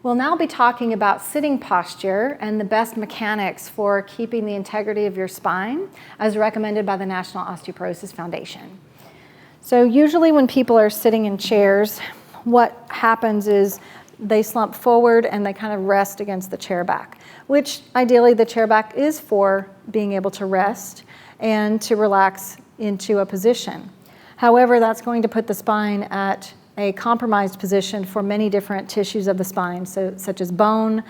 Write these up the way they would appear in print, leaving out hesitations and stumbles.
We'll now be talking about sitting posture and the best mechanics for keeping the integrity of your spine as recommended by the National Osteoporosis Foundation. So usually when people are sitting in chairs, what happens is they slump forward and they kind of rest against the chair back, which ideally the chair back is for being able to rest and to relax into a position. However, that's going to put the spine at a compromised position for many different tissues of the spine, such as bone,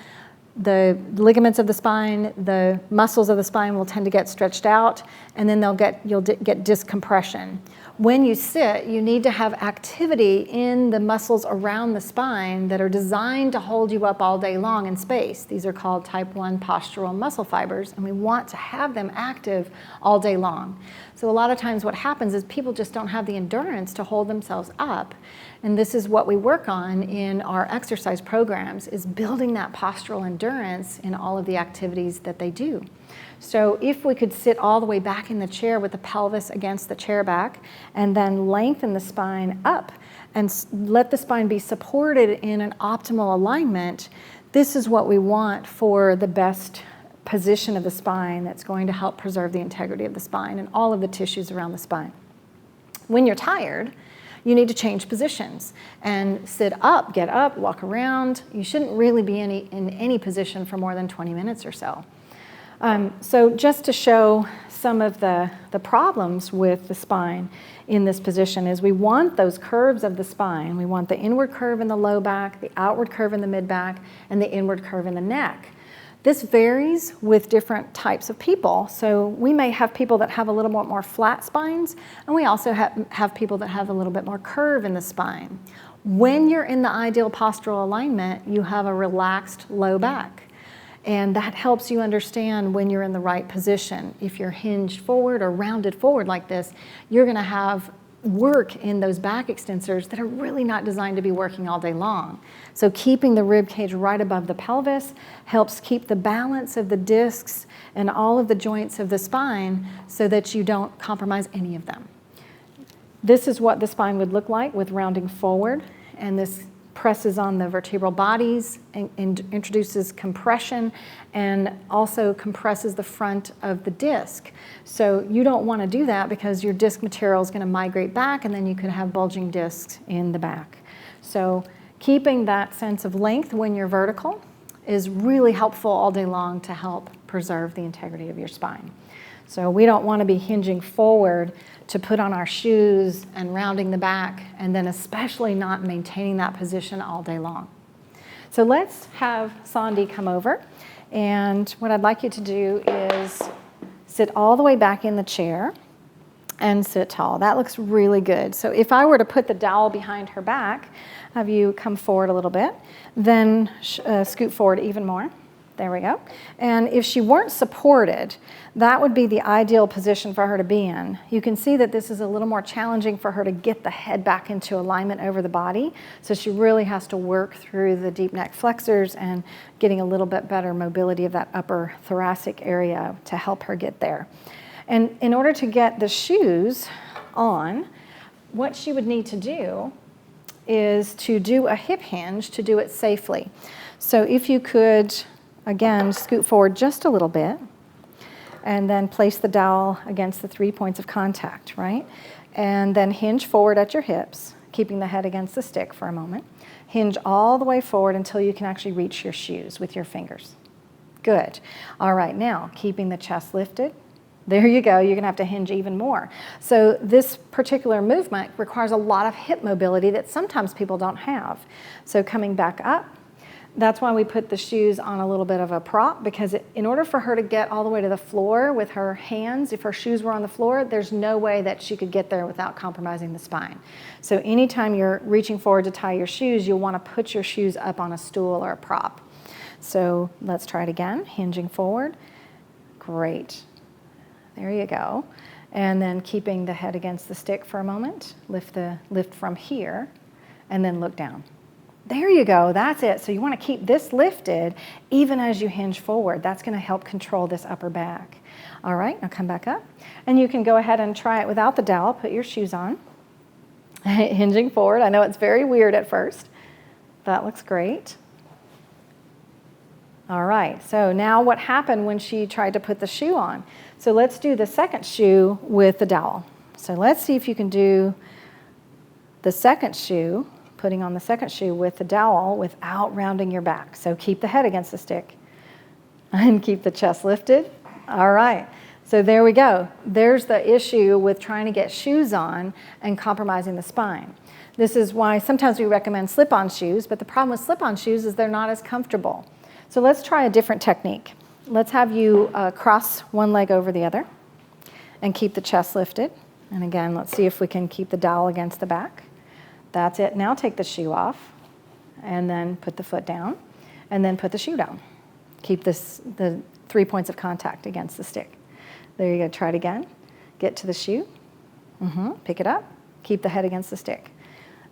the ligaments of the spine, the muscles of the spine will tend to get stretched out, and then you'll get discompression. When you sit, you need to have activity in the muscles around the spine that are designed to hold you up all day long in space. These are called type 1 postural muscle fibers, and we want to have them active all day long. So a lot of times what happens is people just don't have the endurance to hold themselves up. And this is what we work on in our exercise programs, is building that postural endurance in all of the activities that they do. So if we could sit all the way back in the chair with the pelvis against the chair back and then lengthen the spine up and let the spine be supported in an optimal alignment, this is what we want for the best position of the spine that's going to help preserve the integrity of the spine and all of the tissues around the spine. When you're tired, you need to change positions and sit up, get up, walk around. You shouldn't really be in any position for more than 20 minutes or so. So just to show some of the problems with the spine in this position is we want those curves of the spine. We want the inward curve in the low back, the outward curve in the mid back, and the inward curve in the neck. This varies with different types of people. So we may have people that have a little bit more flat spines, and we also have people that have a little bit more curve in the spine. When you're in the ideal postural alignment, you have a relaxed low back. And that helps you understand when you're in the right position. If you're hinged forward or rounded forward like this, you're gonna have work in those back extensors that are really not designed to be working all day long. So keeping the rib cage right above the pelvis helps keep the balance of the discs and all of the joints of the spine so that you don't compromise any of them. This is what the spine would look like with rounding forward, and this presses on the vertebral bodies and introduces compression and also compresses the front of the disc. So you don't want to do that because your disc material is going to migrate back and then you could have bulging discs in the back. So keeping that sense of length when you're vertical is really helpful all day long to help preserve the integrity of your spine. So we don't want to be hinging forward to put on our shoes and rounding the back, and then especially not maintaining that position all day long. So let's have Sandy come over, and what I'd like you to do is sit all the way back in the chair and sit tall. That looks really good. So if I were to put the dowel behind her back, have you come forward a little bit, then scoot forward even more. There we go. And if she weren't supported, that would be the ideal position for her to be in. You can see that this is a little more challenging for her to get the head back into alignment over the body. So she really has to work through the deep neck flexors and getting a little bit better mobility of that upper thoracic area to help her get there. And in order to get the shoes on, what she would need to do is to do a hip hinge to do it safely. So if you could, again, scoot forward just a little bit and then place the dowel against the 3 points of contact, right? And then hinge forward at your hips, keeping the head against the stick for a moment. Hinge all the way forward until you can actually reach your shoes with your fingers. Good. All right, now keeping the chest lifted. There you go, you're gonna have to hinge even more. So this particular movement requires a lot of hip mobility that sometimes people don't have. So coming back up, that's why we put the shoes on a little bit of a prop, because in order for her to get all the way to the floor with her hands, if her shoes were on the floor, there's no way that she could get there without compromising the spine. So anytime you're reaching forward to tie your shoes, you'll want to put your shoes up on a stool or a prop. So let's try it again, hinging forward. Great. There you go. And then keeping the head against the stick for a moment. Lift from here, and then look down. There you go, that's it. So you want to keep this lifted even as you hinge forward. That's going to help control this upper back. All right, now come back up. And you can go ahead and try it without the dowel. Put your shoes on. Hinging forward. I know it's very weird at first. That looks great. All right, so now what happened when she tried to put the shoe on? So let's do the second shoe with the dowel. So let's see if you can do the second shoe, putting on the second shoe with the dowel without rounding your back. So keep the head against the stick and keep the chest lifted. All right, so there we go. There's the issue with trying to get shoes on and compromising the spine. This is why sometimes we recommend slip-on shoes, but the problem with slip-on shoes is they're not as comfortable. So let's try a different technique. Let's have you cross one leg over the other and keep the chest lifted. And again, let's see if we can keep the dowel against the back. That's it. Now take the shoe off and then put the foot down and then put the shoe down. Keep the 3 points of contact against the stick. There you go. Try it again. Get to the shoe. Pick it up. Keep the head against the stick.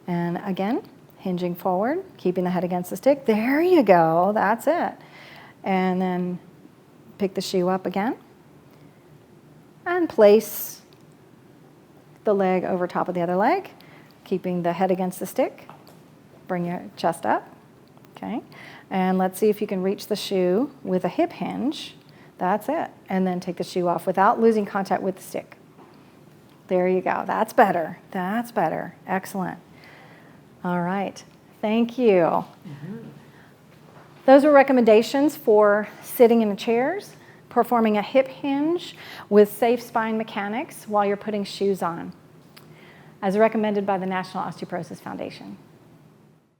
And again, hinging forward, keeping the head against the stick. There you go. That's it. And then pick the shoe up again and place the leg over top of the other leg, keeping the head against the stick. Bring your chest up. Okay. And let's see if you can reach the shoe with a hip hinge. That's it. And then take the shoe off without losing contact with the stick. There you go. That's better. That's better. Excellent. All right. Thank you. Those are recommendations for sitting in the chairs, performing a hip hinge with safe spine mechanics while you're putting shoes on, as recommended by the National Osteoporosis Foundation.